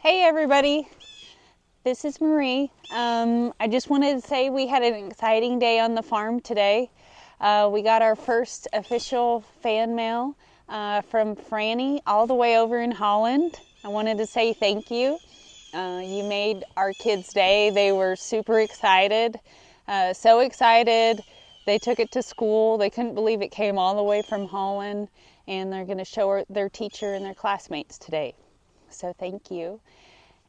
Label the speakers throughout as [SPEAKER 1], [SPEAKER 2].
[SPEAKER 1] Hey everybody, this is Marie. I just wanted to say we had an exciting day on the farm today. We got our first official fan mail from Franny all the way over in Holland. I wanted to say thank you. You made our kids' day. They were super excited, so excited. They took it to school. They couldn't believe it came all the way from Holland, and they're going to show their teacher and their classmates today. So thank you.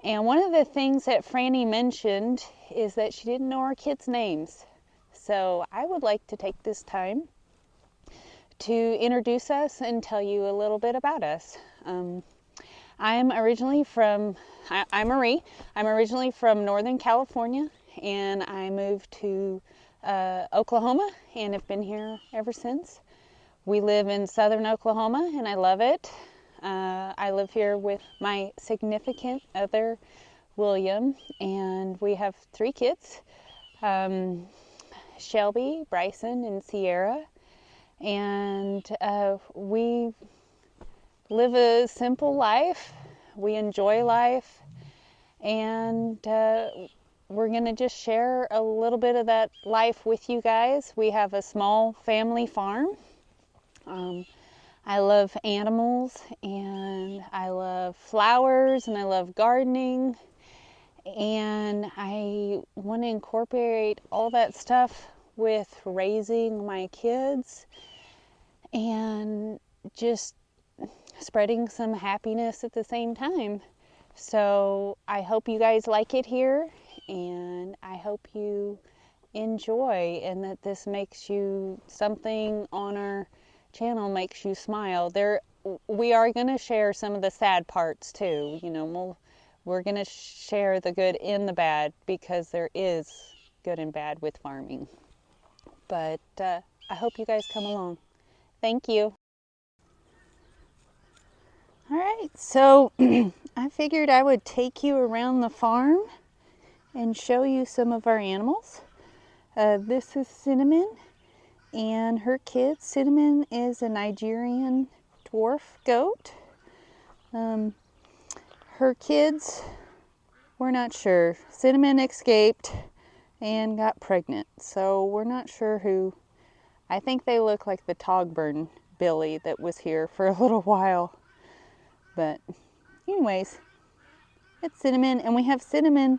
[SPEAKER 1] And one of the things that Franny mentioned is that she didn't know our kids' names. So I would like to take this time to introduce us and tell you a little bit about us. I'm Marie. I'm originally from Northern California, and I moved to Oklahoma and have been here ever since. We live in southern Oklahoma, and I love it. I live here with my significant other, William, and we have 3 kids, Shelby, Bryson, and Sierra. And we live a simple life. We enjoy life, and we're going to just share a little bit of that life with you guys. We have a small family farm. I love animals, and I love flowers, and I love gardening, and I want to incorporate all that stuff with raising my kids and just spreading some happiness at the same time. So I hope you guys like it here, and I hope you enjoy, and that this makes you something on our channel makes you smile. We are going to share some of the sad parts too. We're going to share the good and the bad, because there is good and bad with farming. But I hope you guys come along. Thank you. All right, so I figured I would take you around the farm and show you some of our animals. This is Cinnamon and her kids. Cinnamon is a Nigerian dwarf goat. Her kids, we're not sure. Cinnamon escaped and got pregnant, so we're not sure who. I think they look like the Togburn Billy that was here for a little while. But anyways, it's Cinnamon, and we have Cinnamon's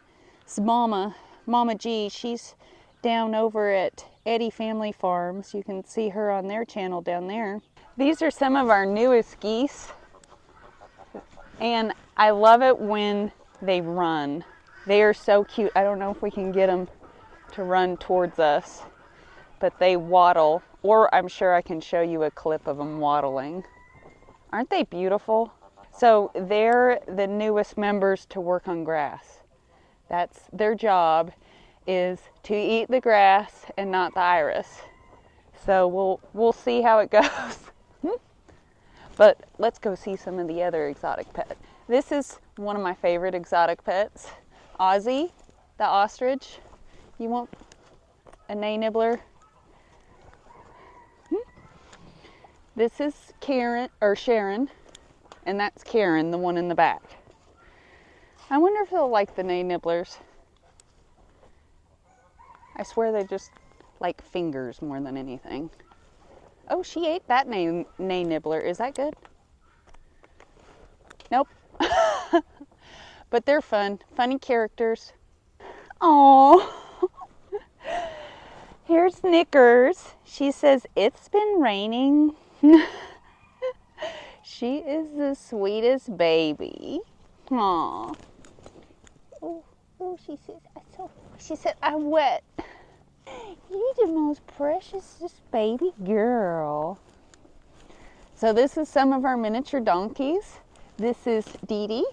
[SPEAKER 1] mama, Mama G. She's down over at Eddie Family Farms. You can see her on their channel down there. These are some of our newest geese, and I love it when they run. They are so cute. I don't know if we can get them to run towards us, but they waddle, or I'm sure I can show you a clip of them waddling. Aren't they beautiful? So they're the newest members to work on grass. That's their job, is to eat the grass and not the iris. So we'll see how it goes. But let's go see some of the other exotic pets. This is one of my favorite exotic pets, Ozzy, the ostrich. You want a nay nibbler? This is Sharon, and that's Karen, the one in the back. I wonder if they'll like the nay nibblers. I swear they just like fingers more than anything. Oh, she ate that nay nibbler. Is that good? Nope. But they're fun. Funny characters. Aww. Here's Snickers. She says, it's been raining. She is the sweetest baby. Aww. Oh, she said, I'm wet. You're the most precious baby girl. So this is some of our miniature donkeys. This is Dee Dee,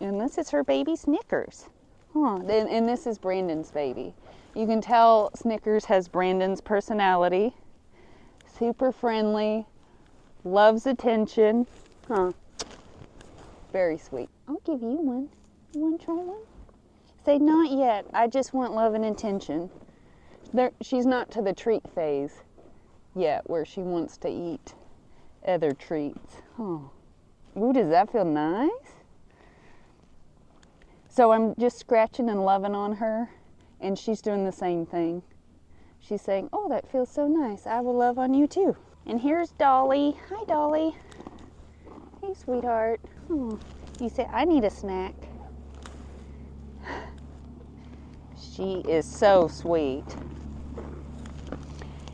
[SPEAKER 1] and this is her baby Snickers. And this is Brandon's baby. You can tell Snickers has Brandon's personality. Super friendly, loves attention. Very sweet. I'll give you one. You want to try one? Say, not yet. I just want love and attention. She's not to the treat phase yet, where she wants to eat other treats. Oh, ooh, does that feel nice? So I'm just scratching and loving on her, and she's doing the same thing. She's saying, oh, that feels so nice. I will love on you too. And here's Dolly. Hi, Dolly. Hey, sweetheart. Oh, you say, I need a snack. She is so sweet.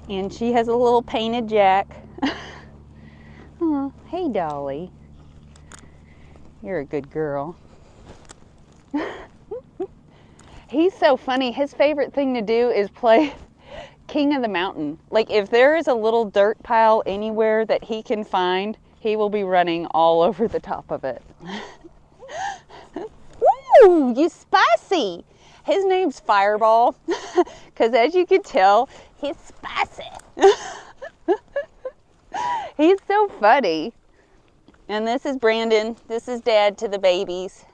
[SPEAKER 1] And she has a little painted jack. Oh, hey, Dolly. You're a good girl. He's so funny. His favorite thing to do is play King of the Mountain. Like, if there is a little dirt pile anywhere that he can find, he will be running all over the top of it. Woo, you spicy. His name's Fireball, because as you can tell, he's spicy. He's so funny. And this is Brandon. This is Dad to the babies.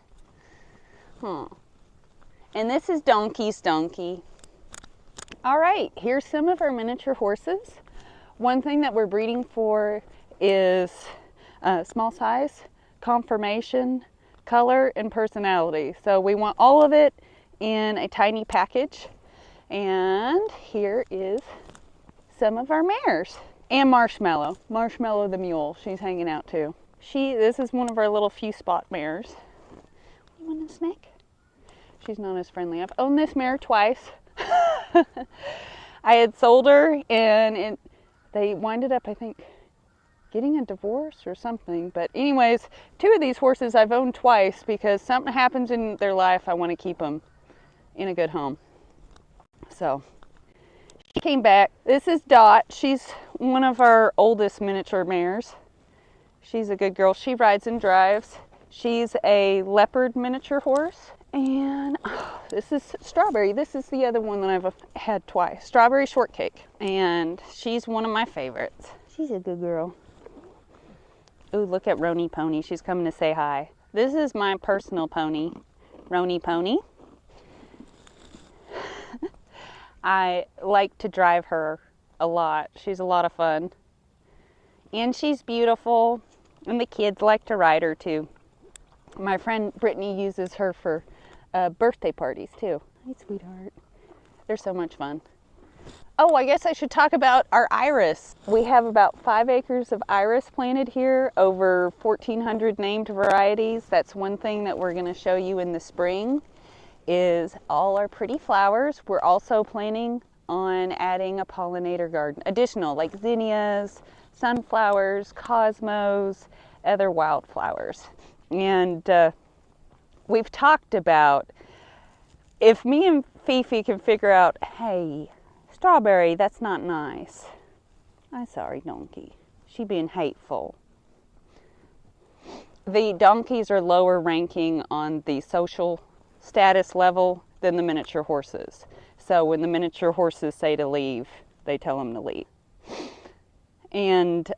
[SPEAKER 1] And this is Donkey's donkey. All right, here's some of our miniature horses. One thing that we're breeding for is small size, conformation, color, and personality. So we want all of it in a tiny package. And here is some of our mares. And Marshmallow. Marshmallow the mule. She's hanging out too. This is one of our little few spot mares. You want a snack? She's not as friendly. I've owned this mare twice. I had sold her and they winded up, I think, getting a divorce or something. But anyways, 2 of these horses I've owned twice because something happens in their life. I want to keep them in a good home. So she came back. This is Dot. She's one of our oldest miniature mares. She's a good girl. She rides and drives. She's a leopard miniature horse. And this is Strawberry. This is the other one that I've had twice. Strawberry Shortcake. And she's one of my favorites. She's a good girl. Ooh, look at Roni Pony. She's coming to say hi. This is my personal pony, Roni Pony. I like to drive her a lot. She's a lot of fun. And she's beautiful. And the kids like to ride her too. My friend Brittany uses her for birthday parties too. Hi, sweetheart. They're so much fun. Oh, I guess I should talk about our iris. We have about 5 acres of iris planted here, over 1,400 named varieties. That's one thing that we're going to show you in the spring, is all our pretty flowers. We're also planning on adding a pollinator garden, additional like zinnias, sunflowers, cosmos, other wildflowers. And we've talked about if me and Fifi can figure out, hey, Strawberry, that's not nice. I'm sorry, Donkey. She being hateful. The donkeys are lower ranking on the social status level than the miniature horses. So when the miniature horses say to leave, they tell them to leave. And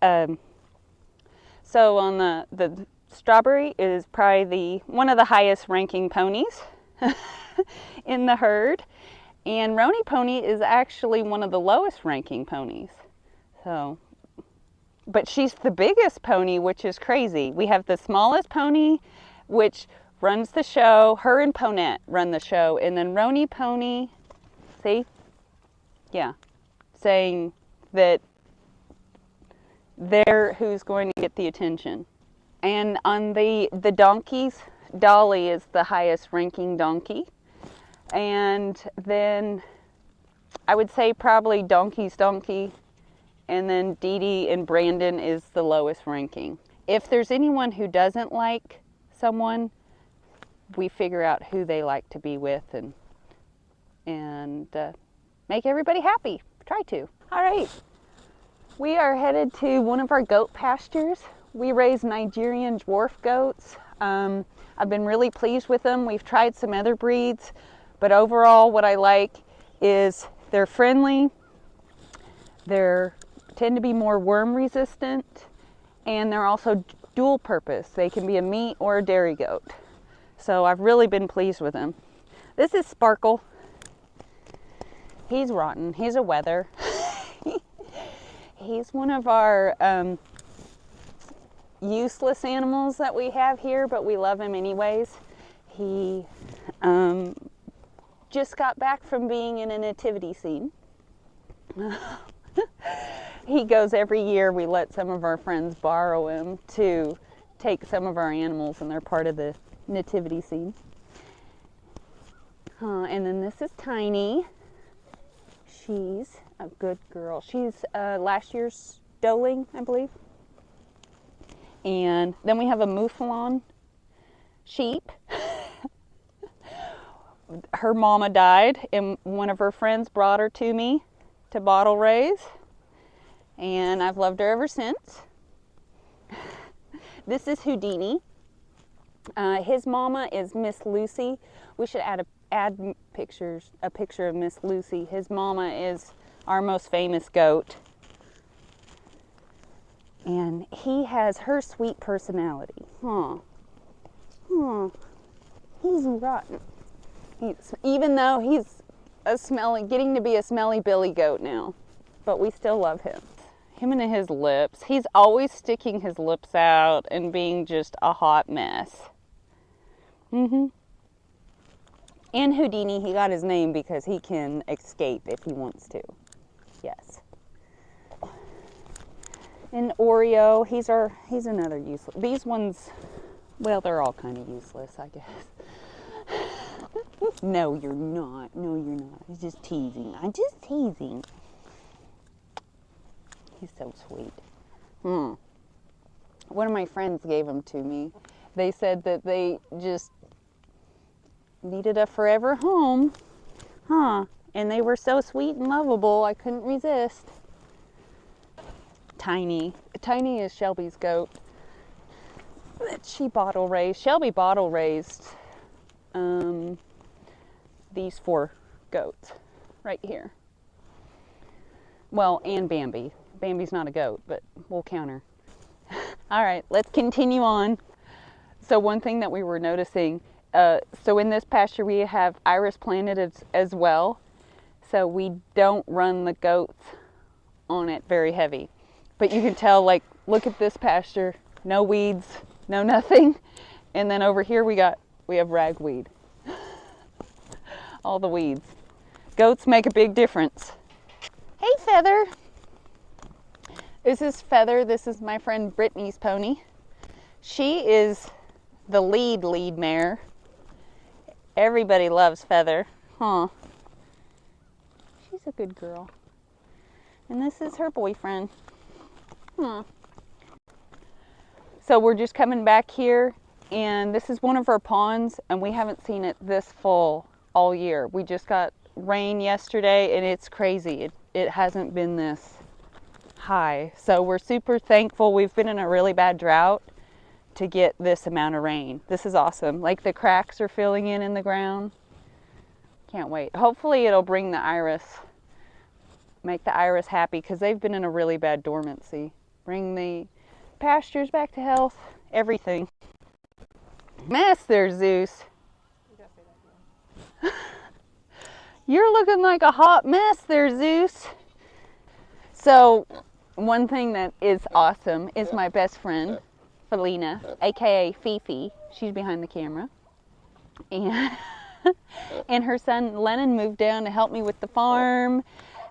[SPEAKER 1] so on the Strawberry is probably one of the highest ranking ponies in the herd. And Roni Pony is actually one of the lowest ranking ponies. So, but she's the biggest pony, which is crazy. We have the smallest pony, which runs the show. Her and Ponette run the show. And then Roni Pony, see? Yeah. Saying that they're who's going to get the attention. And on the donkeys, Dolly is the highest ranking donkey. And then I would say probably Donkey's donkey. And then Dee Dee and Brandon is the lowest ranking. If there's anyone who doesn't like someone, we figure out who they like to be with and make everybody happy. Try to. All right. We are headed to one of our goat pastures. We raise Nigerian dwarf goats. I've been really pleased with them. We've tried some other breeds, but overall what I like is they're friendly, they tend to be more worm resistant, and they're also dual purpose. They can be a meat or a dairy goat. So I've really been pleased with them. This is Sparkle. He's rotten. He's a wether. He's one of our useless animals that we have here, but we love him anyways. He Um, just got back from being in a nativity scene. He goes every year. We let some of our friends borrow him to take some of our animals, and they're part of the nativity scene. And then this is Tiny. She's a good girl. She's last year's doeling, I believe. And then we have a mouflon sheep. Her mama died, and one of her friends brought her to me to bottle raise, and I've loved her ever since. This is Houdini. His mama is Miss Lucy. We should add a picture of Miss Lucy. His mama is our most famous goat, and he has her sweet personality. He's rotten. Even though he's getting to be a smelly billy goat now, but we still love him. Him and his lips. He's always sticking his lips out and being just a hot mess. And Houdini, he got his name because he can escape if he wants to. Yes. And Oreo, he's another useless. These ones, well, they're all kind of useless, I guess. No, you're not. No, you're not. He's just teasing. I'm just teasing. He's so sweet. One of my friends gave them to me. They said that they just needed a forever home. And they were so sweet and lovable, I couldn't resist. Tiny. Tiny is Shelby's goat that she bottle raised. Shelby bottle raised these 4 goats right here. Well, and Bambi. Bambi's not a goat, but we'll count her. All right, let's continue on. So one thing that we were noticing, so in this pasture we have iris planted as well. So we don't run the goats on it very heavy. But you can tell, like, look at this pasture. No weeds, no nothing. And then over here we have ragweed. All the weeds. Goats make a big difference. Hey, Feather. This is Feather. This is my friend Brittany's pony. She is the lead mare. Everybody loves Feather. She's a good girl. And this is her boyfriend. So we're just coming back here, and this is one of our ponds, and we haven't seen it this full all year. We just got rain yesterday, and it's crazy. It hasn't been this high. So we're super thankful. We've been in a really bad drought to get this amount of rain. This is awesome. Like, the cracks are filling in the ground. Can't wait. Hopefully it'll bring the iris, make the iris happy, because they've been in a really bad dormancy. Bring the pastures back to health, everything. Mess there, Zeus. You're looking like a hot mess there, Zeus. So one thing that is awesome is my best friend, Felina, aka Fifi. She's behind the camera. And her son Lennon moved down to help me with the farm.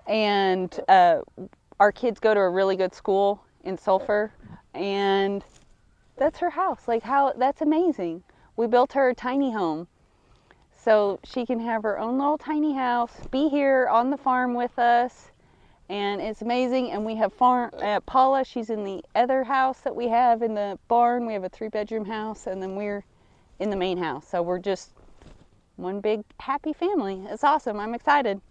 [SPEAKER 1] And our kids go to a really good school in Sulphur. And that's her house. Like, that's amazing. We built her a tiny home so she can have her own little tiny house, be here on the farm with us, and it's amazing. And we have Paula, she's in the other house that we have in the barn. We have a 3-bedroom house, and then we're in the main house. So we're just one big happy family. It's awesome. I'm excited.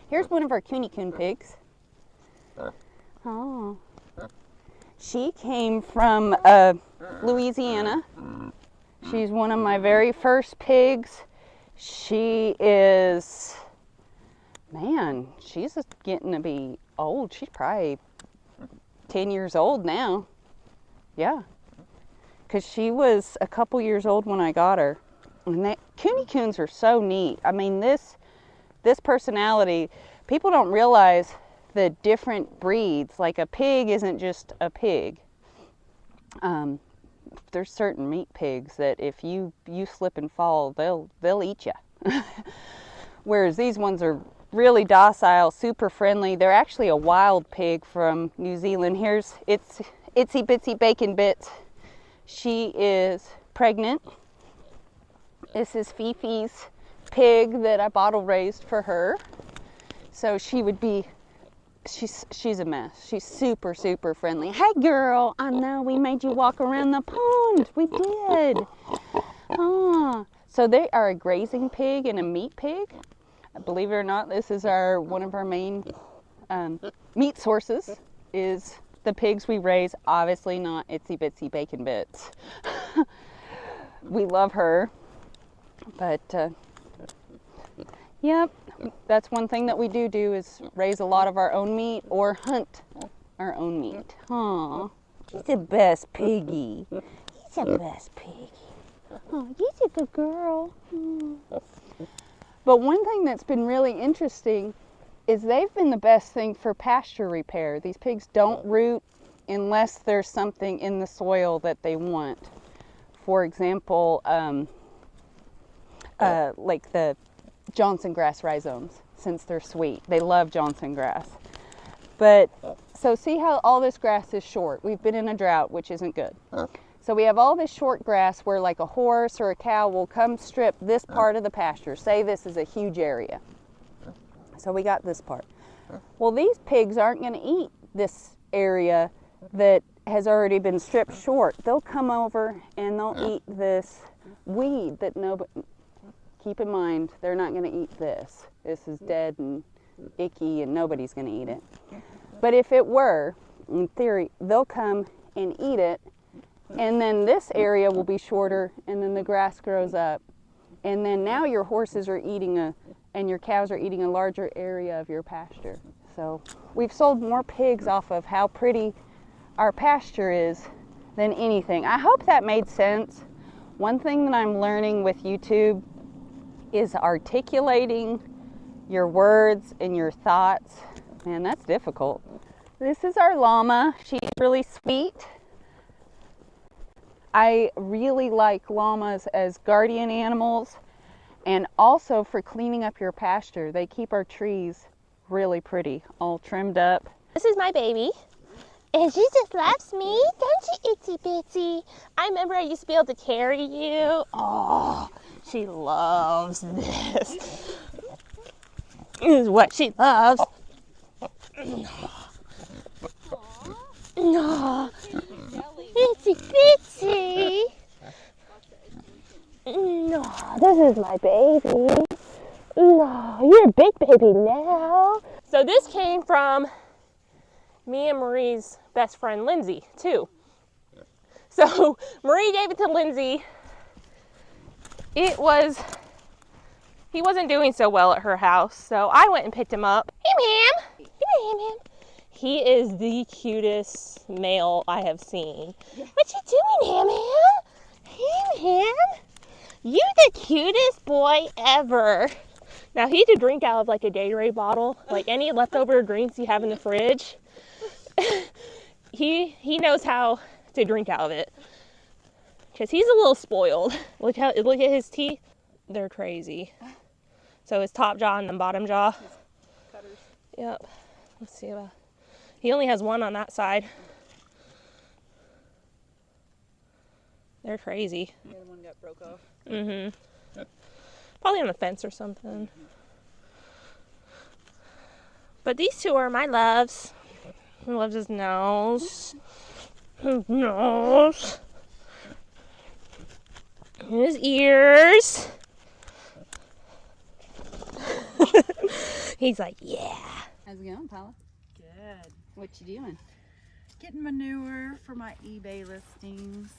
[SPEAKER 1] Here's one of our coon pigs. Oh. She came from Louisiana. She's one of my very first pigs. She is, man, she's just getting to be old. She's probably 10 years old now. Yeah. Because she was a couple years old when I got her. And coons are so neat. I mean, this personality, people don't realize the different breeds. Like, a pig isn't just a pig. there's certain meat pigs that if you slip and fall, they'll eat you. Whereas these ones are really docile, super friendly. They're actually a wild pig from New Zealand. Here's it's Itsy Bitsy Bacon Bits. She is pregnant. This is Fifi's pig that I bottle raised for her. So she would be, she's a mess. She's super, super friendly. Hey girl, I know we made you walk around the pond. We did. Ah, so they are a grazing pig and a meat pig. Believe it or not, this is one of our main meat sources is the pigs we raise. Obviously not Itsy Bitsy Bacon Bits. We love her, but yep, that's one thing that we do is raise a lot of our own meat or hunt our own meat. Aw, he's the best piggy. He's the best piggy. Oh, he's a good girl. But one thing that's been really interesting is they've been the best thing for pasture repair. These pigs don't root unless there's something in the soil that they want. For example, like the Johnson grass rhizomes, since they're sweet. They love Johnson grass. But, so see how all this grass is short. We've been in a drought, which isn't good. So we have all this short grass where like a horse or a cow will come strip this part of the pasture. Say this is a huge area. So we got this part. Well, these pigs aren't going to eat this area that has already been stripped short. They'll come over and they'll eat this weed that nobody, keep in mind, they're not going to eat this. This is dead and icky and nobody's going to eat it. But if it were, in theory, they'll come and eat it. And then this area will be shorter, and then the grass grows up. And then now your horses are eating and your cows are eating a larger area of your pasture. So we've sold more pigs off of how pretty our pasture is than anything. I hope that made sense. One thing that I'm learning with YouTube is articulating your words and your thoughts. Man, that's difficult. This is our llama. She's really sweet. I really like llamas as guardian animals and also for cleaning up your pasture. They keep our trees really pretty, all trimmed up.
[SPEAKER 2] This is my baby, and she just loves me, don't you, Itsy Bitsy? I remember I used to be able to carry you. Oh, she loves this. This is what she loves. No, Itsy Bitsy. No, this is my baby. No, you're a big baby now. So this came from me and Marie's best friend, Lindsay, too. So Marie gave it to Lindsay. He wasn't doing so well at her house, so I went and picked him up. Hey, ma'am. Come here, ma'am. He is the cutest male I have seen. What you doing, Ham-Ham? Ham-Ham? You the cutest boy ever. Now, he could drink out of like a Gatorade bottle, like any leftover drinks you have in the fridge. He knows how to drink out of it. Because he's a little spoiled. Look at his teeth. They're crazy. So his top jaw and the bottom jaw.
[SPEAKER 1] Cutters.
[SPEAKER 2] Yep. Let's see about. He only has one on that side. They're crazy.
[SPEAKER 1] The other one got broke off.
[SPEAKER 2] Mm-hmm. Probably on the fence or something. But these two are my loves. He loves his nose. His nose. His ears. He's like, yeah.
[SPEAKER 1] How's it going, Paula?
[SPEAKER 3] Good.
[SPEAKER 1] What you doing?
[SPEAKER 3] Getting manure for my eBay listings.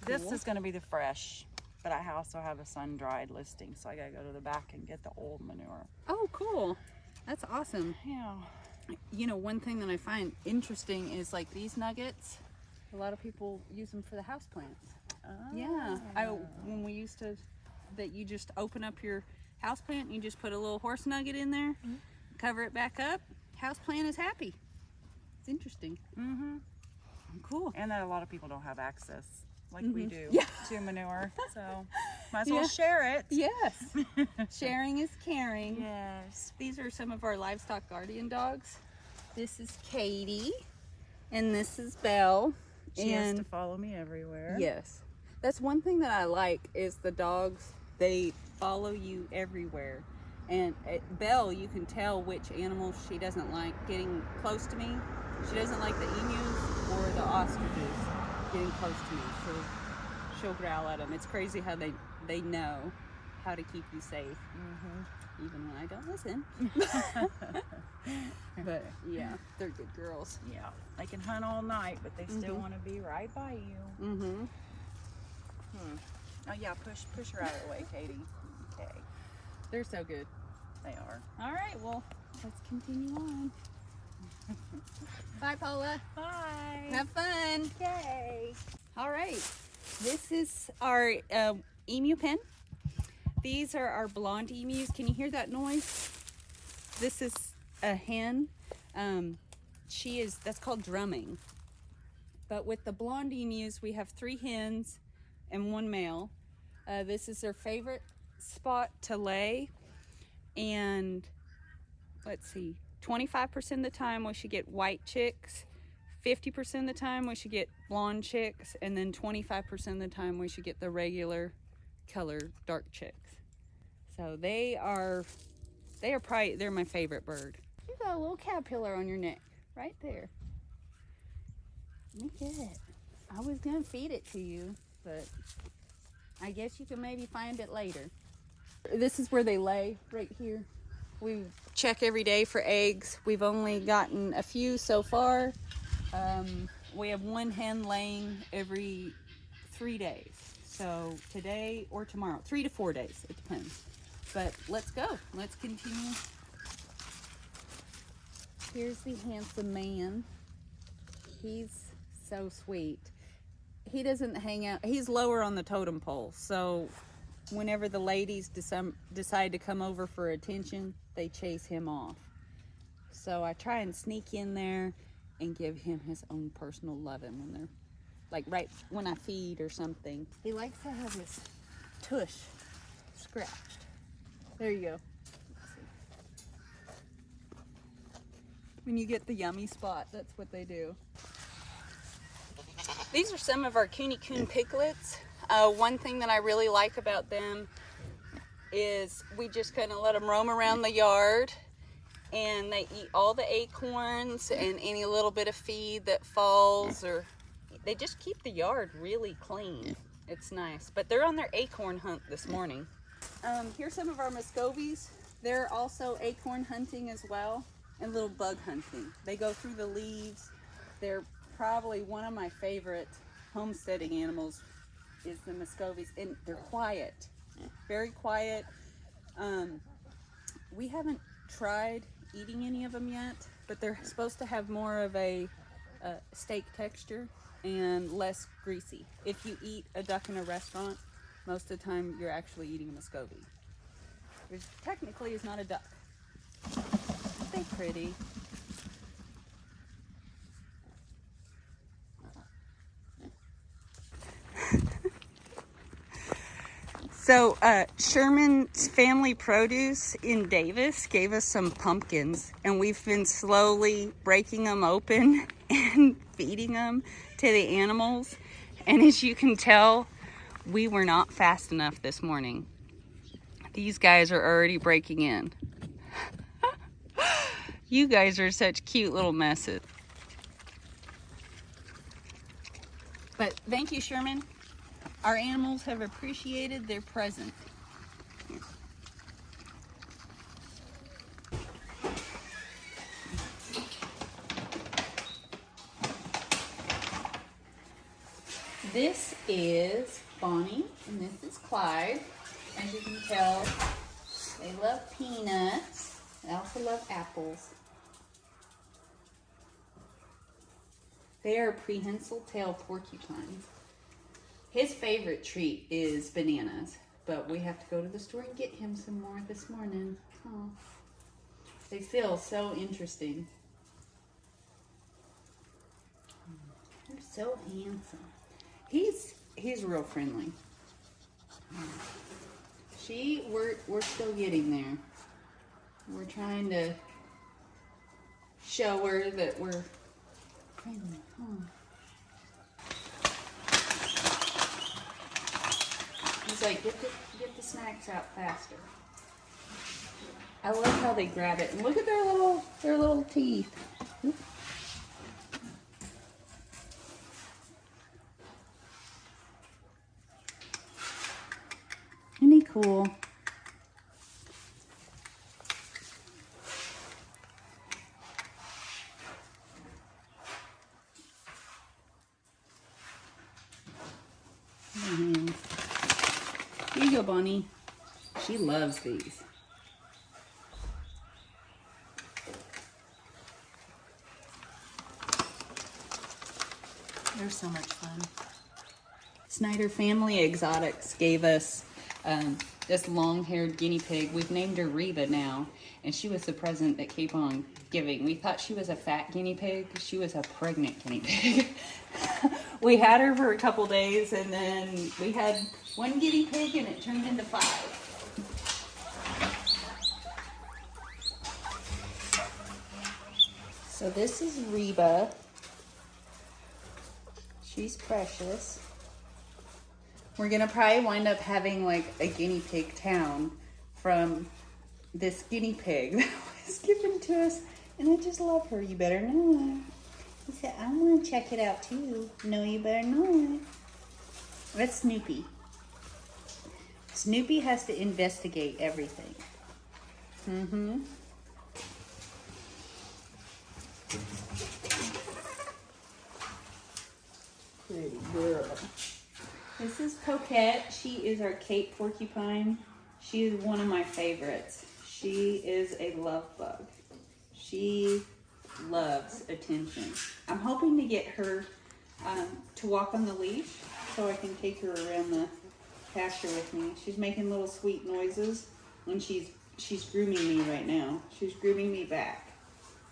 [SPEAKER 3] This
[SPEAKER 1] Cool.
[SPEAKER 3] is going to be the fresh, but I also have a sun-dried listing, so I got to go to the back and get the old manure.
[SPEAKER 1] Oh, cool. That's awesome.
[SPEAKER 3] Yeah.
[SPEAKER 1] You know, one thing that I find interesting is like these nuggets, a lot of people use them for the houseplants. Yeah. When we used to, that you just open up your houseplant and you just put a little horse nugget in there, cover it back up, houseplant is happy. It's interesting.
[SPEAKER 3] Mm-hmm.
[SPEAKER 1] Cool.
[SPEAKER 3] And that a lot of people don't have access like we do
[SPEAKER 1] Yeah.
[SPEAKER 3] to manure. So might as well share it.
[SPEAKER 1] Yes. Sharing is caring.
[SPEAKER 3] Yes.
[SPEAKER 1] These are some of our livestock guardian dogs. This is Katie, and this is Belle.
[SPEAKER 3] She has to follow me everywhere.
[SPEAKER 1] Yes. That's one thing that I like is the dogs, they follow you everywhere. And Belle, you can tell which animals she doesn't like getting close to me. She doesn't like the emus or the ostriches getting close to me. She'll growl at them. It's crazy how they know how to keep you safe, even when I don't listen. But yeah, they're good girls.
[SPEAKER 3] Yeah, they can hunt all night, but they still want to be right by you. Oh yeah, push her out of the way, Katie. Okay,
[SPEAKER 1] They're so good.
[SPEAKER 3] they are.
[SPEAKER 1] All right, well, let's continue on. Bye, Paula.
[SPEAKER 3] Bye.
[SPEAKER 1] Have fun.
[SPEAKER 3] Yay.
[SPEAKER 1] All right, this is our emu pen. These are our blonde emus. Can you hear that noise? This is a hen. That's called drumming. But with the blonde emus, we have 3 hens and 1 male. This is their favorite spot to lay. And let's see, 25% of the time we should get white chicks, 50% of the time we should get blonde chicks, and then 25% of the time we should get the regular color dark chicks. So they're my favorite bird. You got a little caterpillar on your neck right there. Look at it. I was gonna feed it to you, but I guess you can maybe find it later. This is where they lay, right here. We check every day for eggs. We've only gotten a few so far. We have 1 hen laying every 3 days. So today or tomorrow, 3 to 4 days, it depends. But let's go, let's continue. Here's the handsome man. He's so sweet. He doesn't hang out, he's lower on the totem pole. So whenever the ladies decide to come over for attention, they chase him off. So I try and sneak in there and give him his own personal loving when they're like right when I feed or something. He likes to have his tush scratched. There you go. When you get the yummy spot, that's what they do. These are some of our Cooney Coon piglets. One thing that I really like about them is we just kind of let them roam around the yard, and they eat all the acorns and any little bit of feed that falls, or they just keep the yard really clean. It's nice, but they're on their acorn hunt this morning. Here's some of our Muscovies. They're also acorn hunting as well, and little bug hunting. They go through the leaves. They're probably one of my favorite homesteading animals is the Muscovies, and they're quiet, very quiet. We haven't tried eating any of them yet, but they're supposed to have more of a steak texture and less greasy. If you eat a duck in a restaurant, most of the time you're actually eating a Muscovy, which technically is not a duck. Aren't they pretty? So Sherman's Family Produce in Davis gave us some pumpkins, and we've been slowly breaking them open and feeding them to the animals. And as you can tell, we were not fast enough this morning. These guys are already breaking in. You guys are such cute little messes. But thank you, Sherman. Our animals have appreciated their present. Here. This is Bonnie and this is Clyde. As you can tell, they love peanuts. They also love apples. They are prehensile tail porcupines. His favorite treat is bananas, but we have to go to the store and get him some more this morning. Oh, they feel so interesting. They're so handsome. he's real friendly. We're still getting there. We're trying to show her that we're friendly. He's like, get the snacks out faster. I love how they grab it. And look at their little teeth. Oop. Isn't he cool? Here you go, Bonnie. She loves these. They're so much fun. Snyder Family Exotics gave us this long-haired guinea pig. We've named her Reba now, and she was the present that kept on giving. We thought she was a fat guinea pig. She was a pregnant guinea pig. We had her for a couple days, and then we had one guinea pig, and it turned into 5. So this is Reba. She's precious. We're gonna probably wind up having like a guinea pig town from this guinea pig that was given to us, and I just love her. You better know it. He said, I want to check it out too. No, you better know it. That's Snoopy. Snoopy has to investigate everything. Pretty girl. This is Coquette. She is our Cape porcupine. She is one of my favorites. She is a love bug. She loves attention. I'm hoping to get her to walk on the leash so I can take her around the pasture with me. She's making little sweet noises when she's grooming me right now. She's grooming me back.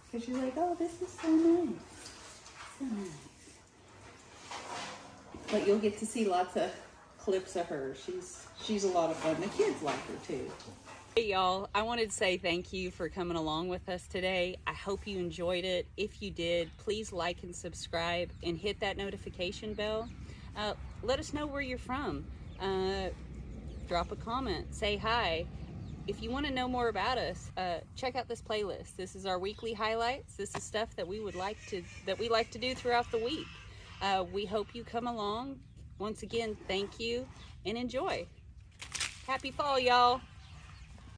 [SPEAKER 1] Because she's like, oh, this is so nice. So nice. But you'll get to see lots of clips of her. She's a lot of fun. The kids like her too. Hey y'all, I wanted to say thank you for coming along with us today. I hope you enjoyed it. If you did, please like and subscribe and hit that notification bell. Let us know where you're from. Drop a comment, say hi. If you want to know more about us, check out this playlist. This is our weekly highlights. This is stuff that we like to do throughout the week. We hope you come along. Once again, thank you and enjoy. Happy fall, y'all.